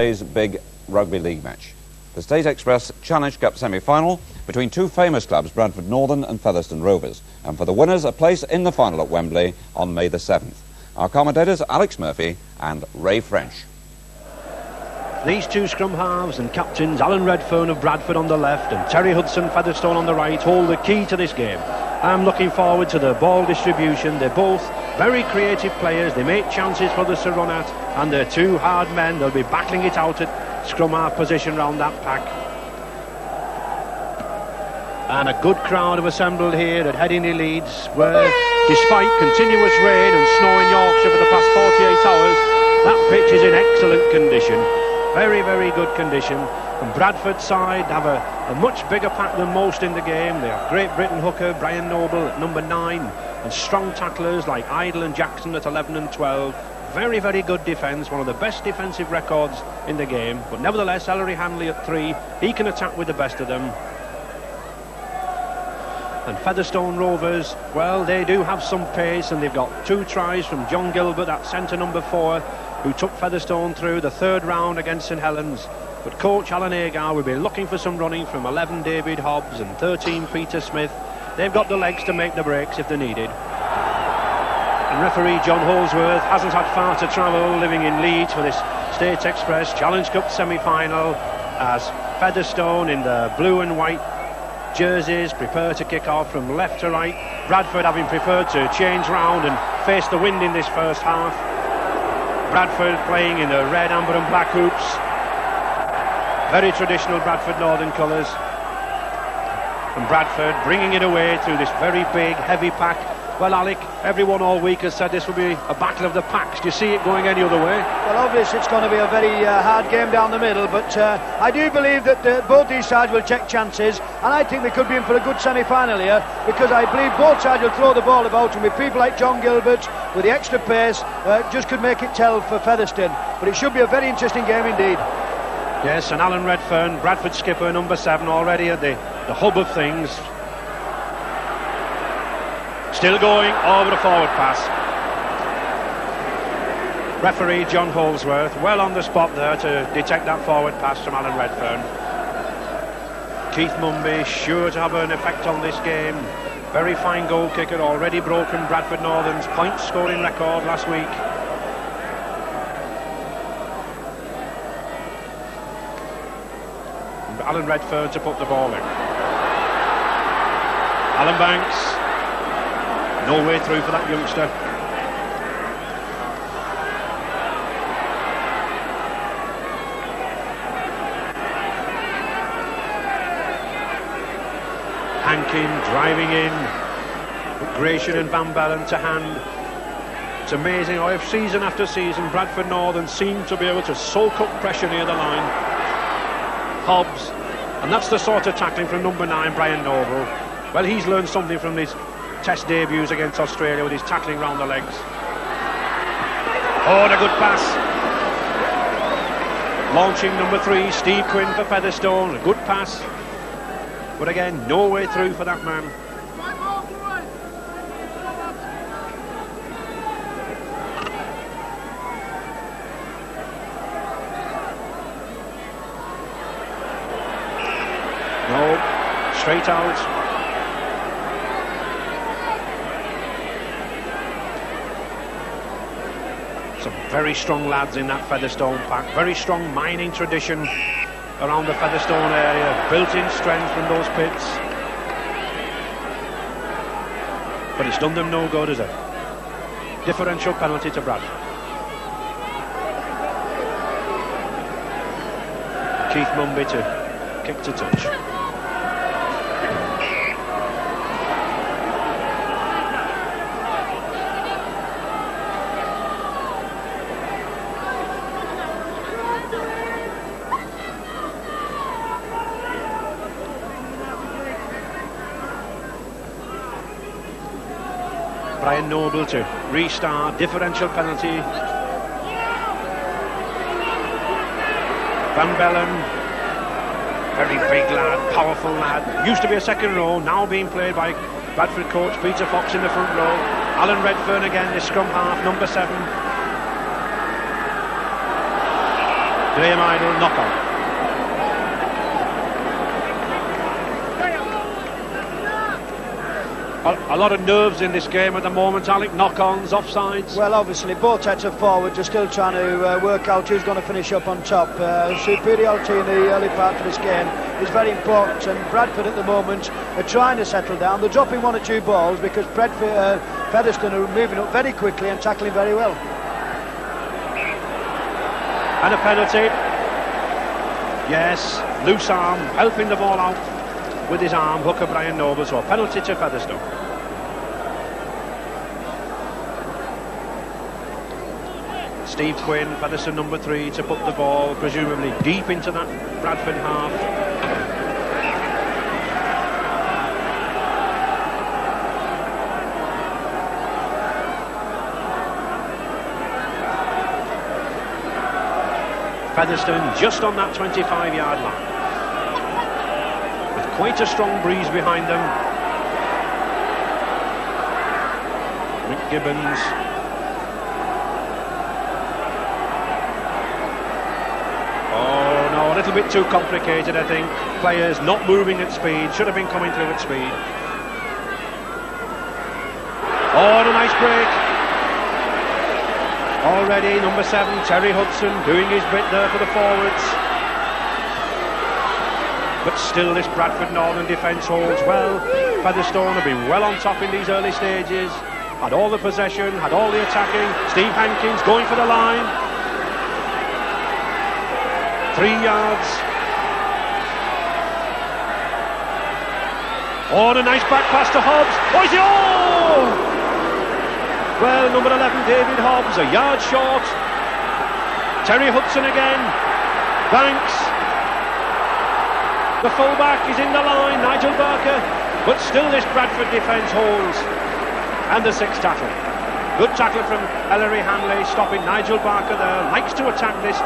Today's big rugby league match. The State Express Challenge Cup semi-final between two famous clubs, Bradford Northern and Featherstone Rovers. And for the winners, a place in the final at Wembley on May the 7th. Our commentators, Alex Murphy and Ray French. These two scrum halves and captains, Alan Redfern of Bradford on the left and Terry Hudson, Featherstone on the right, hold the key to this game. I'm looking forward to the ball distribution. They're both very creative players. They make chances for others to run at, and they're two hard men. They'll be battling it out at scrum half position round that pack. And a good crowd have assembled here at Headingley Leeds, where despite continuous rain and snow in Yorkshire for the past 48 hours, that pitch is in excellent condition. Very, very good condition. And Bradford's side have a much bigger pack than most in the game. They have Great Britain hooker Brian Noble at number 9, and strong tacklers like Idle and Jackson at 11 and 12. Very, very good defence, one of the best defensive records in the game. But nevertheless, Ellery Hanley at 3, he can attack with the best of them. And Featherstone Rovers, well, they do have some pace, and they've got 2 tries from John Gilbert at centre number 4, who took Featherstone through the 3rd round against St Helens. But coach Alan Agar will be looking for some running from 11 David Hobbs and 13 Peter Smith. They've got the legs to make the breaks if they're needed. And referee John Holsworth hasn't had far to travel, living in Leeds for this State Express Challenge Cup semi-final, as Featherstone in the blue and white jerseys prepare to kick off from left to right. Bradford having preferred to change round and face the wind in this first half. Bradford playing in the red, amber and black hoops. Very traditional Bradford Northern colours. And Bradford bringing it away through this very big, heavy pack. Well, Alec, everyone all week has said this will be a battle of the packs. Do you see it going any other way? Well, obviously it's going to be a very hard game down the middle, but I do believe that both these sides will take chances, and I think they could be in for a good semi-final here, because I believe both sides will throw the ball about, and with people like John Gilbert, with the extra pace, just could make it tell for Featherstone. But it should be a very interesting game indeed. Yes, and Alan Redfern, Bradford skipper, number 7, already at the hub of things. Still going over the forward pass. Referee John Holsworth well on the spot there to detect that forward pass from Alan Redfern. Keith Mumby sure to have an effect on this game. Very fine goal kicker, already broken Bradford Northern's point scoring record last week. And Alan Redfern to put the ball in. Alan Banks. No way through for that youngster. Hankin driving in, with Gratian and Van Bellen to hand. It's amazing how season after season Bradford Northern seem to be able to soak up pressure near the line. Hobbs, and that's the sort of tackling from number 9, Brian Noble. Well, he's learned something from his Test debuts against Australia with his tackling round the legs. Oh, and a good pass. Launching number 3, Steve Quinn for Featherstone. A good pass. But again, no way through for that man. No, straight out. Some very strong lads in that Featherstone pack. Very strong mining tradition around the Featherstone area. Built-in strength from those pits. But it's done them no good, is it? Differential penalty to Bradford. Keith Mumby to kick to touch. Brian Noble to restart, differential penalty. Van Bellen, very big lad, powerful lad, used to be a second row, now being played by Bradford coach Peter Fox in the front row. Alan Redfern again, the scrum half, number 7. Graham Idle, knock on. A lot of nerves in this game at the moment, Alec. Knock-ons, offsides. Well, obviously, both sets of forwards are still trying to work out who's going to finish up on top. Superiority in the early part of this game is very important, and Bradford at the moment are trying to settle down. They're dropping one or two balls because Featherstone are moving up very quickly and tackling very well. And a penalty. Yes, loose arm, helping the ball out with his arm, hooker Brian Noble, so a penalty to Featherstone. Steve Quinn, Featherstone number 3, to put the ball presumably deep into that Bradford half. Featherstone just on that 25-yard line. Quite a strong breeze behind them. Rick Gibbons. Oh no, a little bit too complicated, I think. Players not moving at speed, should have been coming through at speed. Oh, and a nice break. Already number 7, Terry Hudson, doing his bit there for the forwards. But still this Bradford Northern defence holds well. Featherstone have been well on top in these early stages. Had all the possession, had all the attacking. Steve Hankins going for the line. 3 yards. Oh, and a nice back pass to Hobbs. Oh, is it? Oh! Well, number 11, David Hobbs, a yard short. Terry Hudson again. Banks. The fullback is in the line, Nigel Barker, but still this Bradford defence holds. And the 6th tackle. Good tackle from Ellery Hanley, stopping Nigel Barker there. Likes to attack this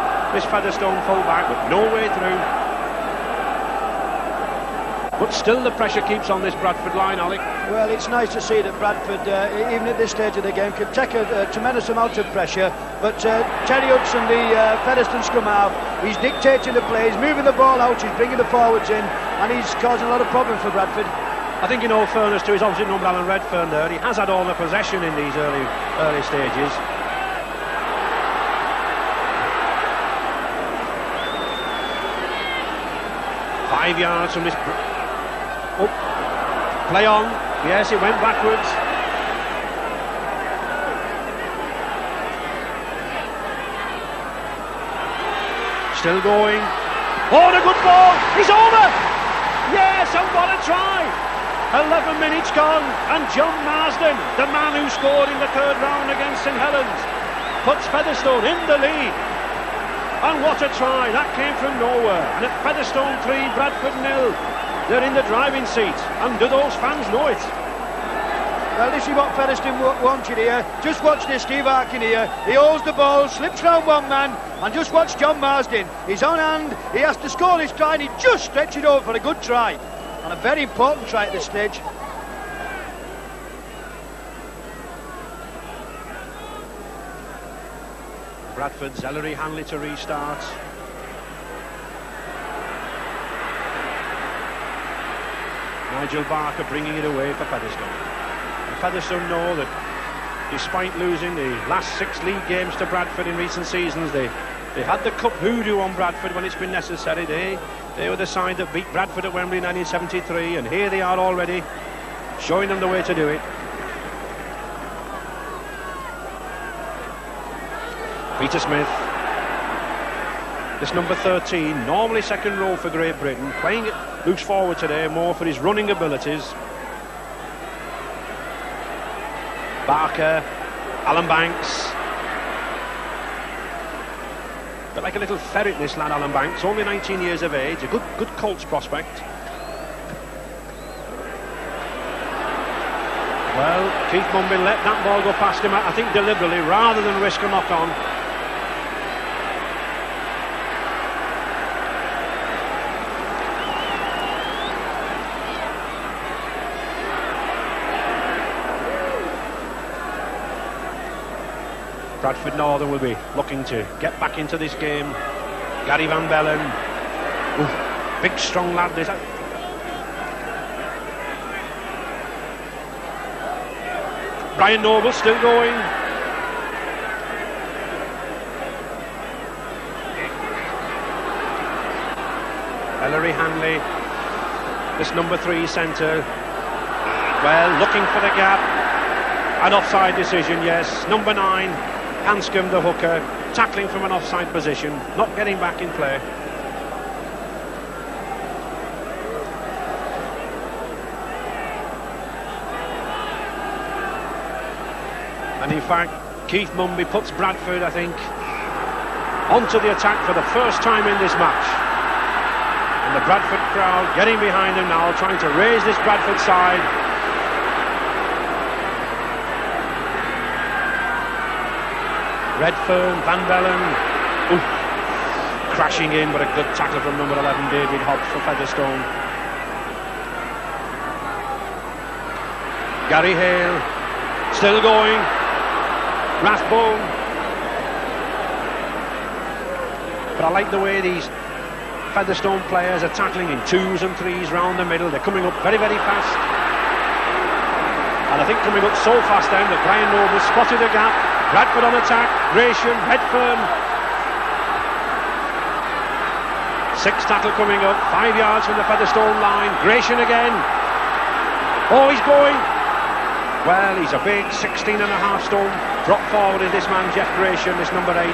Featherstone fullback, but no way through. But still the pressure keeps on this Bradford line, Alec. Well, it's nice to see that Bradford, even at this stage of the game, can take a tremendous amount of pressure. But Terry Hudson, the Featherstone scrum half, he's dictating the plays, moving the ball out, he's bringing the forwards in, and he's causing a lot of problems for Bradford. I think in all fairness to his opposite number, Alan Redfern there, he has had all the possession in these early stages. Five yards from this... Oh, play on. Yes, it went backwards. Still going. Oh, and a good ball. He's over. Yes, and what a try. 11 minutes gone, and John Marsden, the man who scored in the 3rd round against St Helens, puts Featherstone in the lead. And what a try. That came from nowhere. And at Featherstone 3, Bradford 0. They're in the driving seat, and do those fans know it? Well, this is what Featherstone wanted here. Just watch this, Steve Arkin here. He holds the ball, slips round one man, and just watch John Marsden. He's on hand, he has to score his try, and he just stretched it over for a good try. And a very important try at this stage. Bradford's Ellery Hanley to restart. Nigel Barker bringing it away for Featherstone. And Featherstone know that despite losing the last 6 league games to Bradford in recent seasons, they had the cup hoodoo on Bradford when it's been necessary. They were the side that beat Bradford at Wembley in 1973, and here they are already showing them the way to do it. Peter Smith, this number 13, normally second row for Great Britain, playing it loose forward today more for his running abilities. Barker, Alan Banks. But like a little ferret, this lad Alan Banks, only 19 years of age, a good Colts prospect. Well, Keith Mumby let that ball go past him, I think deliberately, rather than risk a knock-on. Bradford Northern will be looking to get back into this game Gary Van Bellen. Ooh, big strong lad this. Brian Noble still going. Ellery Hanley, this number 3 centre. Well, looking for the gap. An offside decision, yes. Number 9, Hanscom, the hooker, tackling from an offside position, not getting back in play. And in fact, Keith Mumby puts Bradford, I think, onto the attack for the first time in this match. And the Bradford crowd getting behind him now, trying to raise this Bradford side. Redfern, Van Bellen, crashing in, but a good tackle from number 11, David Hobbs for Featherstone. Gary Hale, still going. Rathbone. But I like the way these Featherstone players are tackling in 2s and 3s round the middle. They're coming up very, very fast. And I think coming up so fast then that Brian Noble spotted a gap. Bradford on attack. Gratian, Redfern. 6 tackle coming up. 5 yards from the Featherstone line. Gratian again. Oh, he's going. Well, he's a big 16.5 stone. Drop forward is this man, Jeff Gratian, this number 8.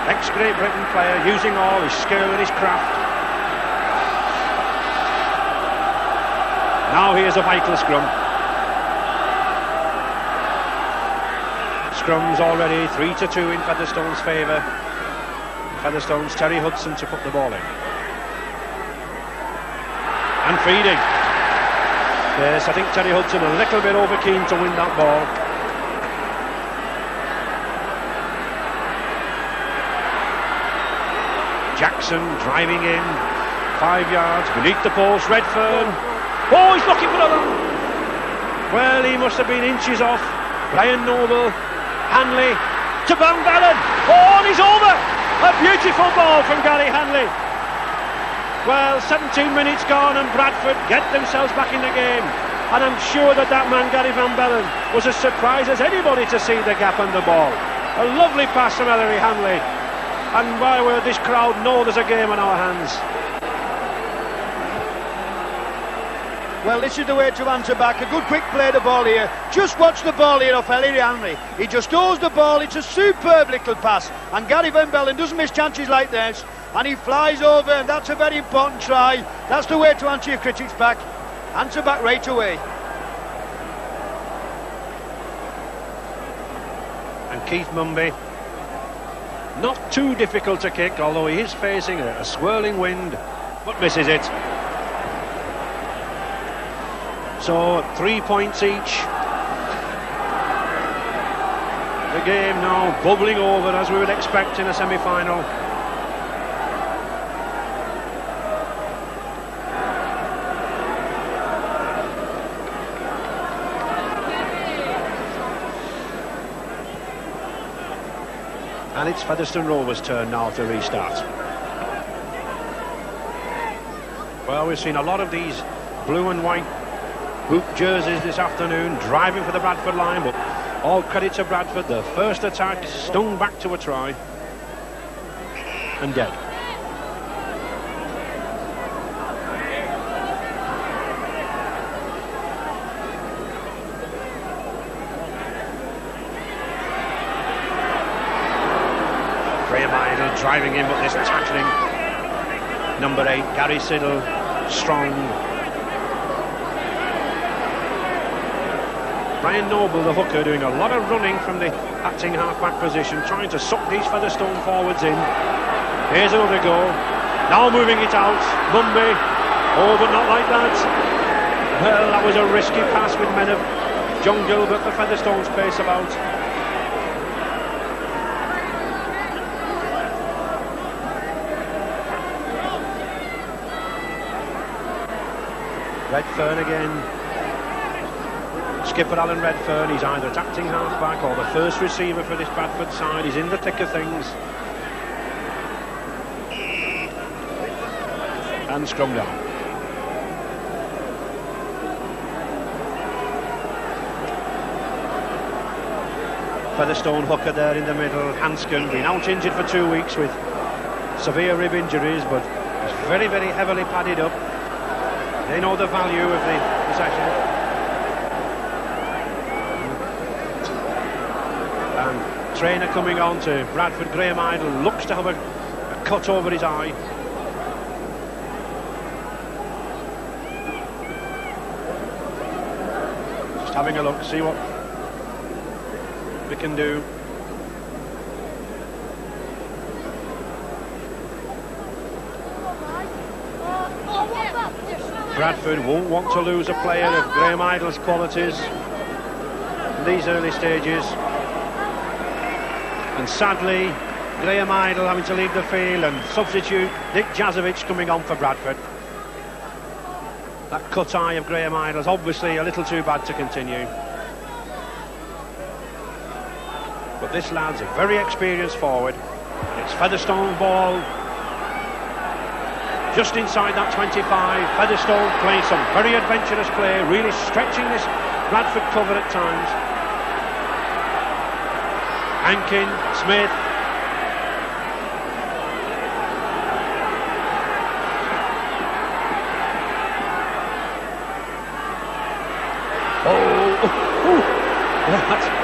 Ex-Great Britain player, using all his skill and his craft. Now here's a vital scrum. Scrum's already 3-2 in Featherstone's favour. Featherstone's Terry Hudson to put the ball in. And feeding. Yes, I think Terry Hudson a little bit over keen to win that ball. Jackson driving in, 5 yards, beneath the post, Redfern. Oh, he's looking for the long. Well, he must have been inches off. Brian Noble, Hanley, to Van Bellen. Oh, and he's over. A beautiful ball from Gary Hanley. Well, 17 minutes gone and Bradford get themselves back in the game. And I'm sure that man, Gary Van Bellen, was as surprised as anybody to see the gap on the ball. A lovely pass from Ellery Hanley. And why will this crowd know there's a game on our hands? Well, this is the way to answer back. A good quick play the ball here. Just watch the ball here off Ellery Hanley. He just owes the ball. It's a superb little pass. And Gary Van Bellen doesn't miss chances like this. And he flies over, and that's a very important try. That's the way to answer your critics back. Answer back right away. And Keith Mumby, not too difficult to kick, although he is facing a swirling wind, but misses it. So 3 points each. The game now bubbling over as we would expect in a semi-final. And it's Featherstone Rovers' turn now to restart. Well, we've seen a lot of these blue and white hoop jerseys this afternoon, driving for the Bradford line, but all credit to Bradford. The first attack stung back to a try. And dead. Driving in, but this tackling. Number 8, Gary Siddle, strong. Brian Noble, the hooker, doing a lot of running from the acting half-back position, trying to suck these Featherstone forwards in. Here's another go. Now moving it out. Mumby. Oh, but not like that. Well, that was a risky pass with men of John Gilbert for Featherstone's pace about. Redfern again. Skipper Alan Redfern, he's either acting half-back or the first receiver for this Bradford side. He's in the thick of things. and scrum down. Featherstone hooker there in the middle. Hanscom been out injured for 2 weeks with severe rib injuries, but he's very, very heavily padded up. They know the value of the possession. And trainer coming on to Bradford, Graham Idle, looks to have a cut over his eye. Just having a look, see what we can do. Bradford won't want to lose a player of Graham Idle's qualities in these early stages. And sadly, Graham Idle having to leave the field, and substitute Dick Jazovic coming on for Bradford. That cut eye of Graham Idle is obviously a little too bad to continue. But this lad's a very experienced forward. It's Featherstone ball. Just inside that 25, Featherstone playing some very adventurous play, really stretching this Bradford cover at times. Hankin, Smith.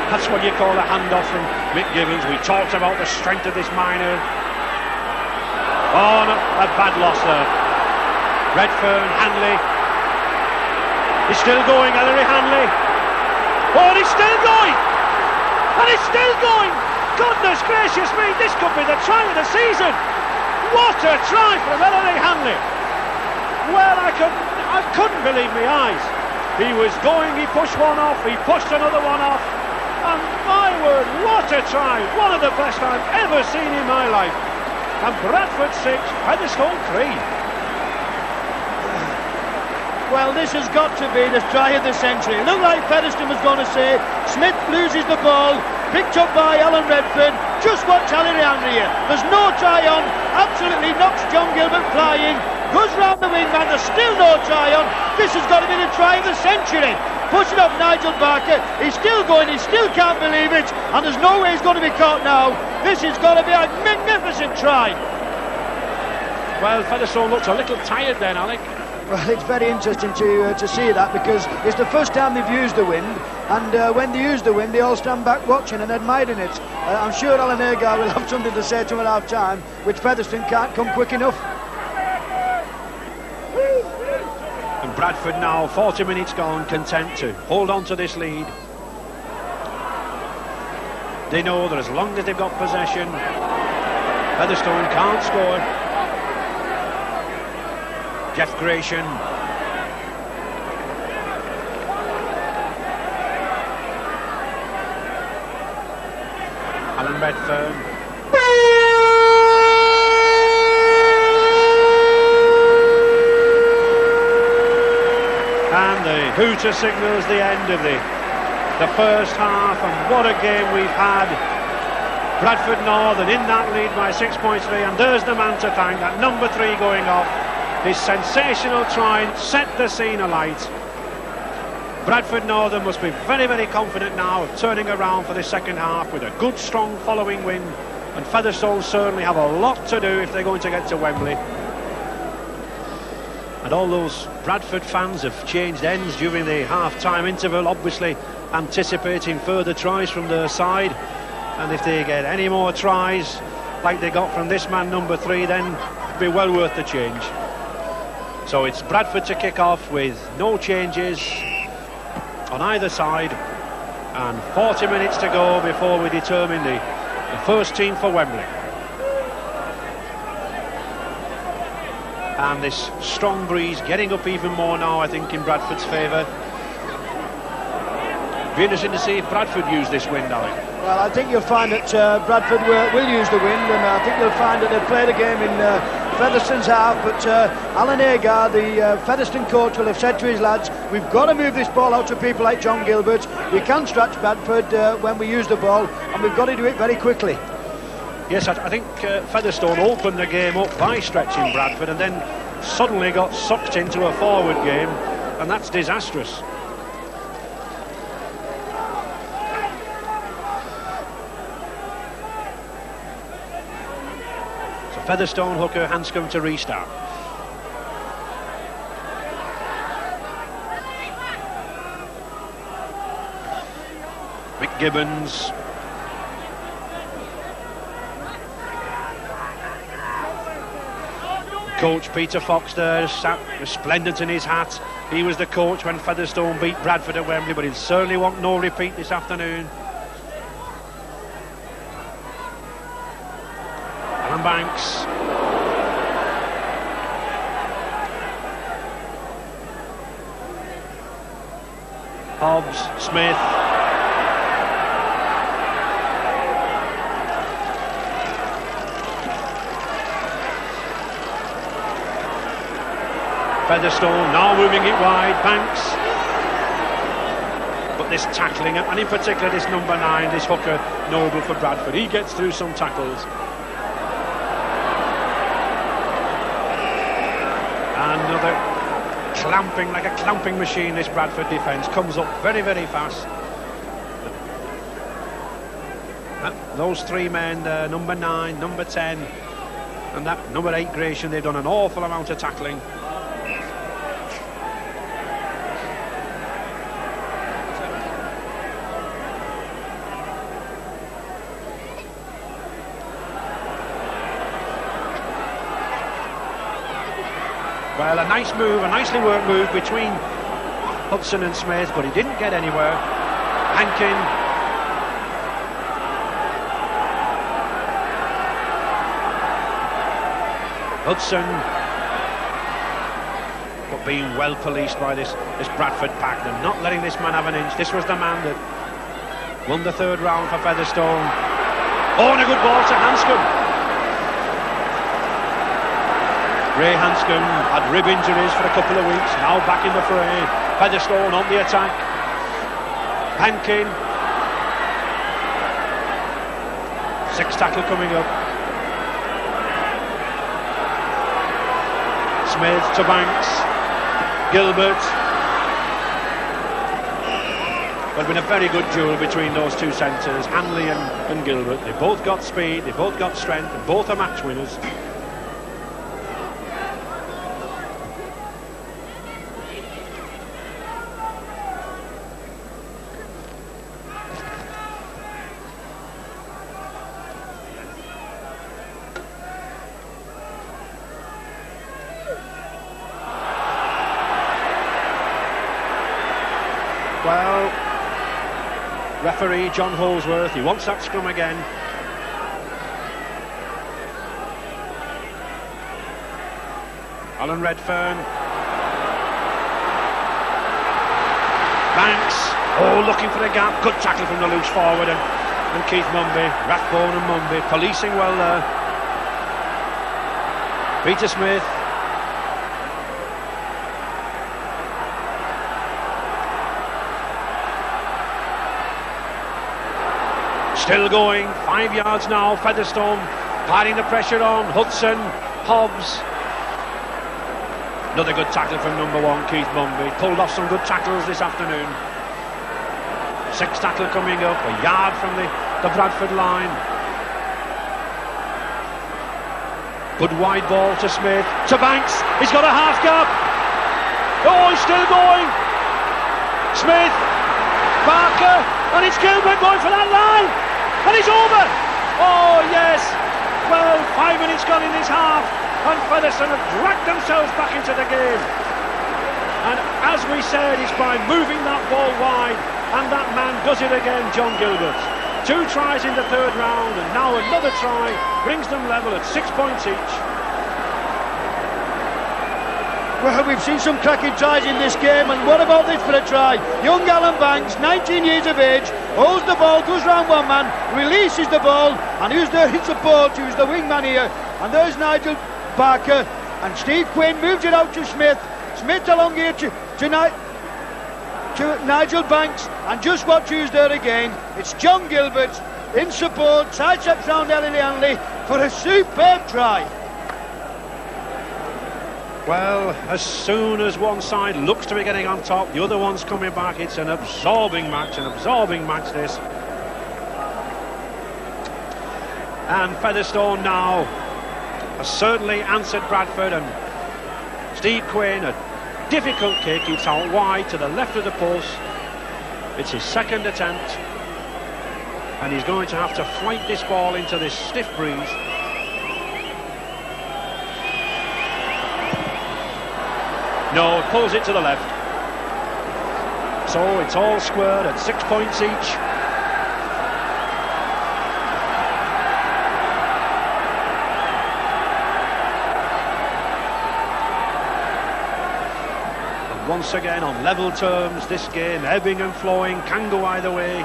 That's what you call a handoff from Mick Gibbons. We talked about the strength of this minor. Oh, no, a bad loss there. Redfern, Hanley. He's still going, Ellery Hanley. Oh, and he's still going! And he's still going! Goodness gracious me, this could be the try of the season! What a try from Ellery Hanley! Well, I couldn't believe my eyes. He was going, he pushed one off, he pushed another one off. And my word, what a try! One of the best I've ever seen in my life. And Bradford 6, Featherstone 3. Well, this has got to be the try of the century. Looked like Featherstone was going to say. Smith loses the ball, picked up by Alan Redfern. Just watch Ellery Hanley here. There's no try on. Absolutely knocks John Gilbert flying. Goes round the wing man. There's still no try on. This has got to be the try of the century. Pushing off Nigel Barker. He's still going. He still can't believe it. And there's no way he's going to be caught now. This has got to be a magnificent try. Well, Featherstone looks a little tired then, Alec. Well, it's very interesting to see that, because it's the first time they've used the wind, and when they use the wind, they all stand back watching and admiring it. I'm sure Alan Agar will have something to say to him at half time, which Featherstone can't come quick enough. And Bradford now, 40 minutes gone, content to hold on to this lead. They know that as long as they've got possession, Featherstone can't score. Jeff Gratian. Alan Redfern. And the hooter signals the end of the first half, and what a game we've had. Bradford Northern in that lead by 6 points, and there's the man to thank, that number 3 going off. His sensational try set the scene alight. Bradford Northern must be very, very confident now of turning around for the second half with a good, strong following win. And Featherstone certainly have a lot to do if they're going to get to Wembley. And all those Bradford fans have changed ends during the half-time interval, obviously anticipating further tries from their side. And if they get any more tries like they got from this man, number 3, then it'll be well worth the change. So it's Bradford to kick off with no changes on either side, and 40 minutes to go before we determine the first team for Wembley. And this strong breeze getting up even more now, I think, in Bradford's favour. Be interesting to see if Bradford use this wind, Alec. Well, I think you'll find that Bradford will use the wind, and I think you'll find that they'll play the game in Featherstone's half, but Alan Agar, the Featherstone coach, will have said to his lads, we've got to move this ball out to people like John Gilbert. We can stretch Bradford when we use the ball, and we've got to do it very quickly. Yes, I think Featherstone opened the game up by stretching Bradford and then suddenly got sucked into a forward game, and that's disastrous. So Featherstone, Hooker, Hanscom to restart. Mick Gibbons. Coach Peter Fox there, sat resplendent in his hat. He was the coach when Featherstone beat Bradford at Wembley, but he'll certainly want no repeat this afternoon. Alan Banks. Hobbs, Smith. Featherstone now moving it wide, Banks. But this tackling, and in particular this number 9, this hooker, Noble for Bradford, he gets through some tackles. Another clamping, like a clamping machine, this Bradford defence comes up very, very fast. Those 3 men there, number 9, number 10, and that number 8 Gratian, they've done an awful amount of tackling. Well, a nice move, a nicely worked move between Hudson and Smith, but he didn't get anywhere. Hankin. Hudson. But being well policed by this Bradford pack. They're not letting this man have an inch. This was the man that won the 3rd round for Featherstone. Oh, and a good ball to Hanscom. Ray Hanscom had rib injuries for a couple of weeks, now back in the fray. Featherstone on the attack. Hankin. 6 tackle coming up. Smith to Banks. Gilbert. Well, it's been a very good duel between those 2 centres, Hanley and Gilbert. They both got speed, they both got strength, and both are match winners. Well, referee John Holsworth, he wants that scrum again. Alan Redfern. Banks, oh, looking for the gap. Good tackle from the loose forward, and Keith Mumby, Rathbone and Mumby policing well there. Peter Smith. Still going, 5 yards now, Featherstone piling the pressure on, Hudson, Hobbs. Another good tackle from number 1, Keith Mumby. Pulled off some good tackles this afternoon. 6 tackle coming up, a yard from the Bradford line. Good wide ball to Smith, to Banks, he's got a half gap. Oh, he's still going. Smith, Barker, and it's Gilbert going for that line. And it's over! Oh, yes! Well, 5 minutes gone in this half, and Featherstone have dragged themselves back into the game. And as we said, it's by moving that ball wide, and that man does it again, John Gilbert. 2 tries in the 3rd round, and now another try brings them level at 6 points each. Well, we've seen some cracking tries in this game, and what about this for a try? Young Alan Banks, 19 years of age, holds the ball, goes round one man, releases the ball, and who's there in support? Who's the wingman here? And there's Nigel Barker, and Steve Quinn moves it out to Smith. Smith along here to Nigel Banks, and just watch who's there again. It's John Gilbert in support, sidesteps round Ellie Hanley for a superb try. Well, as soon as one side looks to be getting on top, the other one's coming back. It's an absorbing match this. And Featherstone now has certainly answered Bradford, and Steve Quinn, a difficult kick. It's out wide to the left of the post. It's his second attempt, and he's going to have to fight this ball into this stiff breeze. No, pulls it to the left. So it's all squared at 6 points each. And once again on level terms, this game ebbing and flowing, can go either way.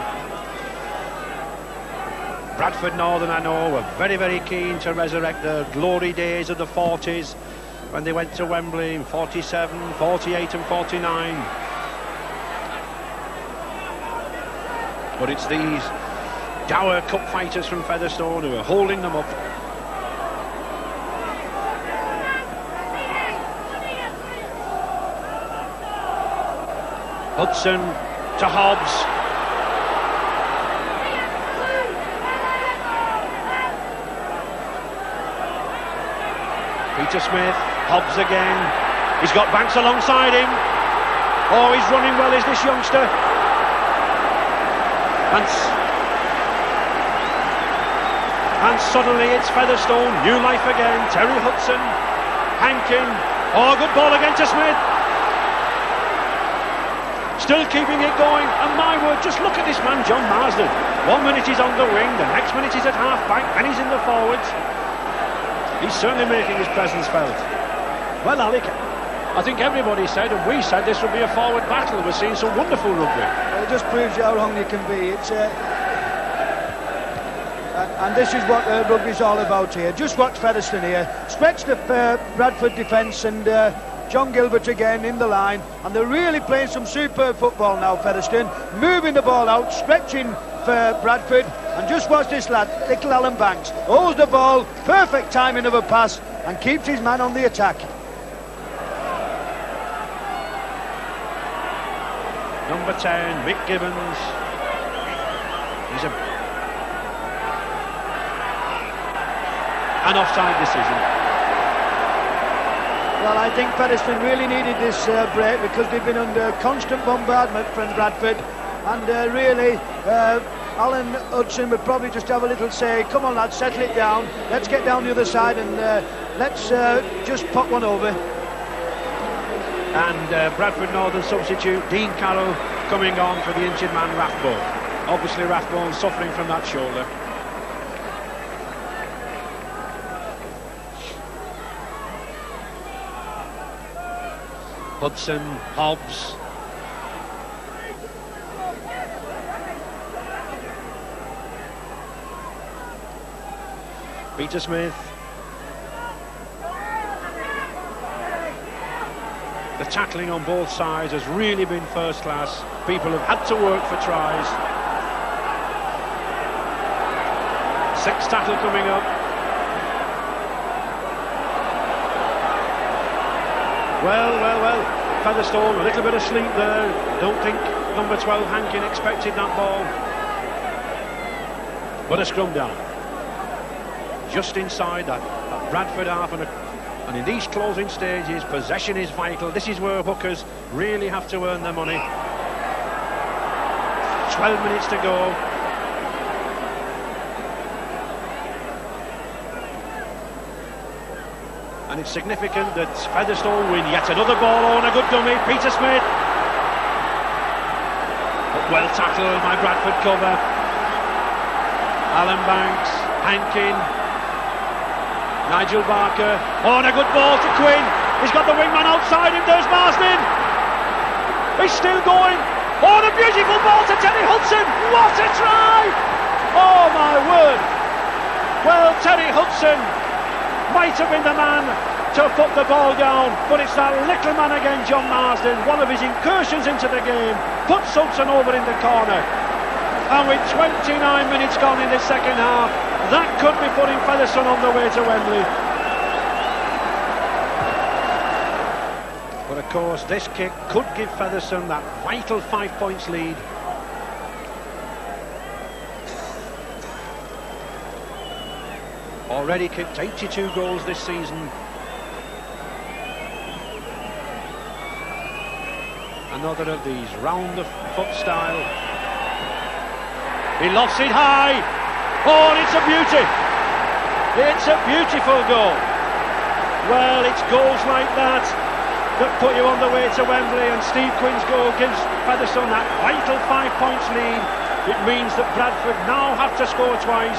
Bradford Northern, I know, were very, very keen to resurrect the glory days of the 40s. When they went to Wembley in 47, 48 and 49. But it's these dour cup fighters from Featherstone who are holding them up. Hudson to Hobbs. Peter Smith, Hobbs again. He's got Banks alongside him. Oh, he's running well, is this youngster. And suddenly it's Featherstone, new life again. Terry Hudson, Hankin. Oh, good ball again to Smith. Still keeping it going, and my word, just look at this man, John Marsden. 1 minute he's on the wing, the next minute he's at half back, then he's in the forwards. He's certainly making his presence felt. Well, Alec, I think everybody said, and we said, this would be a forward battle. We're seeing some wonderful rugby. It just proves you how wrong you can be. It's and this is what rugby's all about here. Just watch Featherstone here. Stretch the Bradford defence, and John Gilbert again in the line. And they're really playing some superb football now, Featherstone. Moving the ball out, stretching for Bradford. And just watch this lad, little Alan Banks. Holds the ball, perfect timing of a pass, and keeps his man on the attack. Number 10, Mick Gibbons. He's an offside decision. Well, I think Featherstone really needed this break, because they've been under constant bombardment from Bradford, and really Alan Hudson would probably just have a little say, come on lads, settle it down, let's get down the other side, and let's just pop one over. And Bradford Northern substitute Dean Carroll coming on for the injured man Rathbone. Obviously Rathbone suffering from that shoulder. Hudson, Hobbs. Peter Smith. The tackling on both sides has really been first class. People have had to work for tries. Sixth tackle coming up. Well. Featherstone, a little bit of sleep there. Don't think number 12 Hankin expected that ball. But a scrum down. Just inside that Bradford half, and in these closing stages, possession is vital. This is where hookers really have to earn their money. 12 minutes to go. And it's significant that Featherstone win yet another ball on a good dummy. Peter Smith. But well tackled by Bradford cover. Alan Banks, Hankin, Nigel Barker. Oh, and a good ball to Quinn. He's got the wingman outside him. There's Marsden. He's still going. Oh, and a beautiful ball to Terry Hudson. What a try! Oh, my word. Well, Terry Hudson might have been the man to put the ball down, but it's that little man again, John Marsden. One of his incursions into the game puts Hudson over in the corner. And with 29 minutes gone in the second half, that could be putting Featherstone on the way to Wembley. course, this kick could give Featherstone that vital 5 points lead. Already kicked 82 goals this season. Another of these round the foot style. He lofts it high. Oh, and it's a beauty. It's a beautiful goal. Well, it's goals like that put you on the way to Wembley, and Steve Quinn's goal gives Featherstone that vital 5 points lead. It means that Bradford now have to score twice.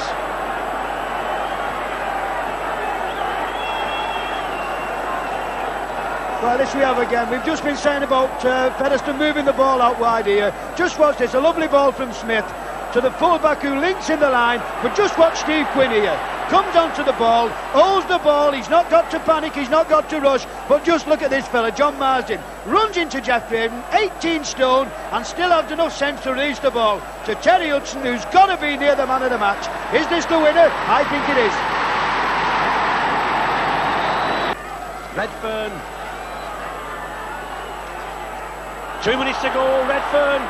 Well, this we have again. We've just been saying about Featherstone moving the ball out wide here. Just watch this, a lovely ball from Smith to the fullback who links in the line, but just watch Steve Quinn here. Comes onto the ball, holds the ball, he's not got to panic, he's not got to rush, but just look at this fella, John Marsden, runs into Jeff Craven, 18 stone, and still has enough sense to release the ball to Terry Hudson, who's got to be near the man of the match. Is this the winner? I think it is. Redfern. 2 minutes to go, Redfern.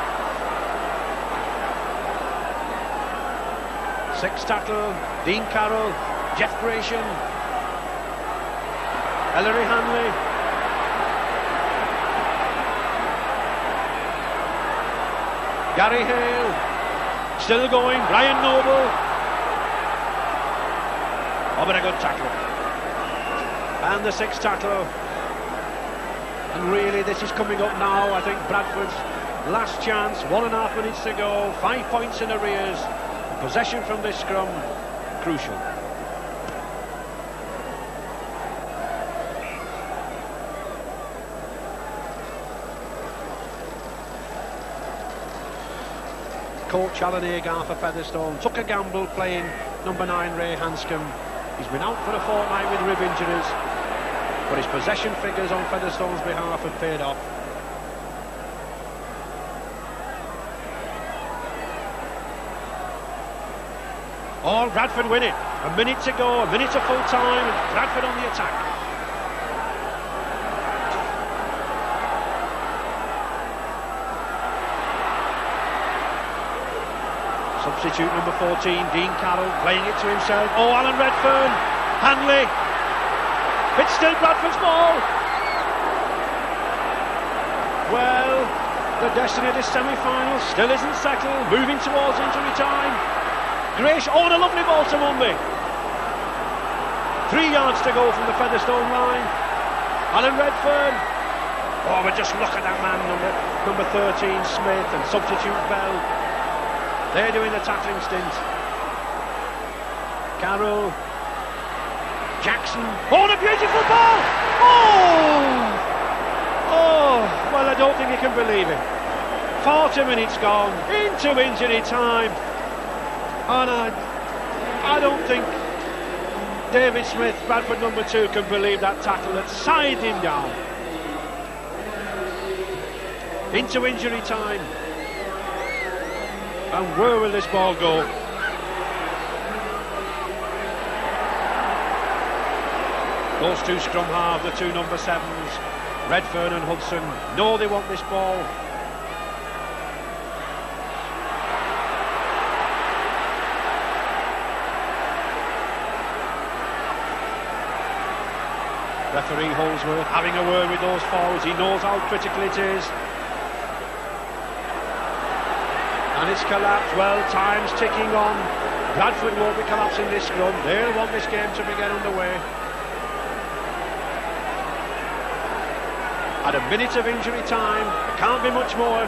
6 tackle, Dean Carroll, Jeff Gratian, Ellery Hanley. Gary Hale, still going, Brian Noble. Oh, but a good tackle. And the 6th tackle. And really, this is coming up now. I think Bradford's last chance, 1.5 minutes to go, 5 points in arrears. Possession from this scrum, crucial. Coach Alan Agar for Featherstone took a gamble playing number 9 Ray Hanscom. He's been out for a fortnight with rib injuries, but his possession figures on Featherstone's behalf have paid off. Oh, Bradford win it. A minute to go, a minute to full time, and Bradford on the attack. Substitute number 14, Dean Carroll, playing it to himself. Oh, Alan Redfern, Hanley. It's still Bradford's ball. Well, the destiny of this semi-final still isn't settled. Moving towards injury time. Grace, oh, and a lovely ball to Mumby. 3 yards to go from the Featherstone line. Alan Redfern. Oh, but just look at that man, number 13, Smith, and substitute Bell. They're doing the tackling stint. Carroll. Jackson. Oh, and a beautiful ball! Oh, well, I don't think you can believe it. 40 minutes gone, into injury time. And I don't think David Smith, Bradford number 2, can believe that tackle that sided him down. Into injury time. And where will this ball go? Those 2 scrum halves, the 2 number 7s, Redfern and Hudson, know they want this ball. Referee Holsworth having a word with those forwards. He knows how critical it is. And it's collapsed. Well, time's ticking on. Bradford won't be collapsing this scrum. They'll want this game to get underway. At a minute of injury time, there can't be much more.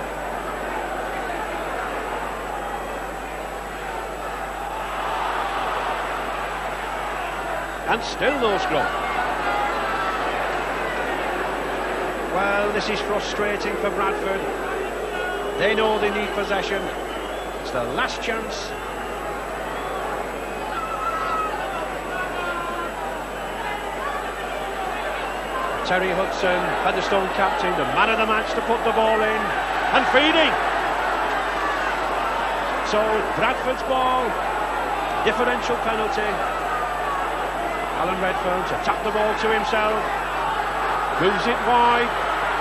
And still no scrum. Well, this is frustrating for Bradford. They know they need possession. It's their last chance. Terry Hudson, Featherstone captain, the man of the match to put the ball in. And feeding. So, Bradford's ball. Differential penalty. Alan Redfern to tap the ball to himself. Moves it wide.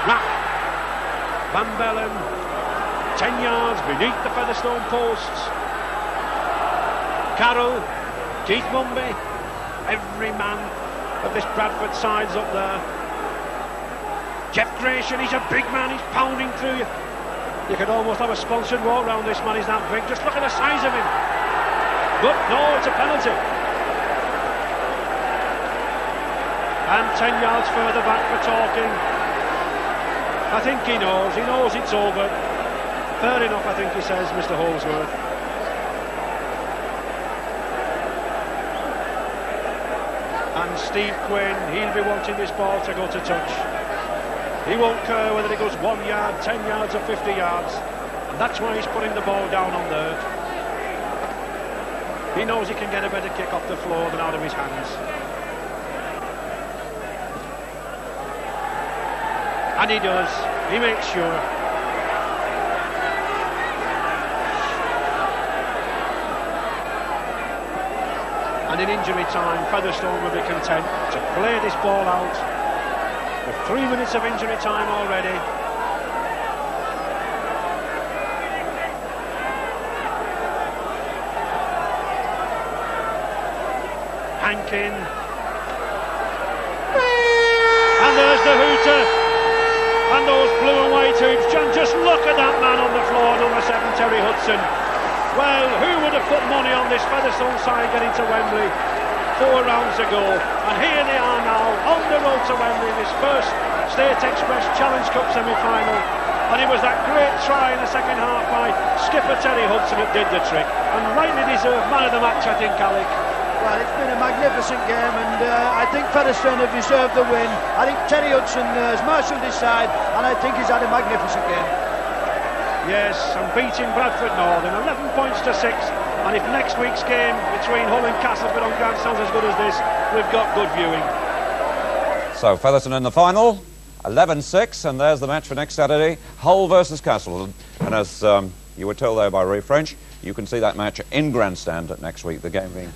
Rapp, Van Bellen, 10 yards beneath the Featherstone posts. Carroll, Keith Mumby, every man of this Bradford side's up there. Jeff Gratian, he's a big man, he's pounding through you. You could almost have a sponsored walk round this man, he's that big. Just look at the size of him. But no, it's a penalty. And 10 yards further back for talking. I think he knows it's over. Fair enough, I think he says, Mr. Holsworth. And Steve Quinn, he'll be wanting this ball to go to touch. He won't care whether it goes 1 yard, 10 yards or 50 yards. And that's why he's putting the ball down on there. He knows he can get a better kick off the floor than out of his hands. And he does. He makes sure. And in injury time, Featherstone will be content to play this ball out. With 3 minutes of injury time already. Hankin. And there's the hooter. And those blue and white hoops. Just look at that man on the floor, number 7, Terry Hudson. Well, who would have put money on this Featherstone side getting to Wembley 4 rounds ago? And here they are now, on the road to Wembley, this first State Express Challenge Cup semi-final. And it was that great try in the second half by skipper Terry Hudson that did the trick. And rightly deserved man of the match, I think, Alec. Well, it's been a magnificent game, and I think Featherstone have deserved the win. I think Terry Hudson has marshalled his side, and I think he's had a magnificent game. Yes, and beating Bradford Northern 11 points to 6. And if next week's game between Hull and Castleford on grandstands as good as this, we've got good viewing. So Featherstone in the final, 11-6, and there's the match for next Saturday, Hull versus Castleford. And as you were told there by Ray French, you can see that match in grandstand next week, the game being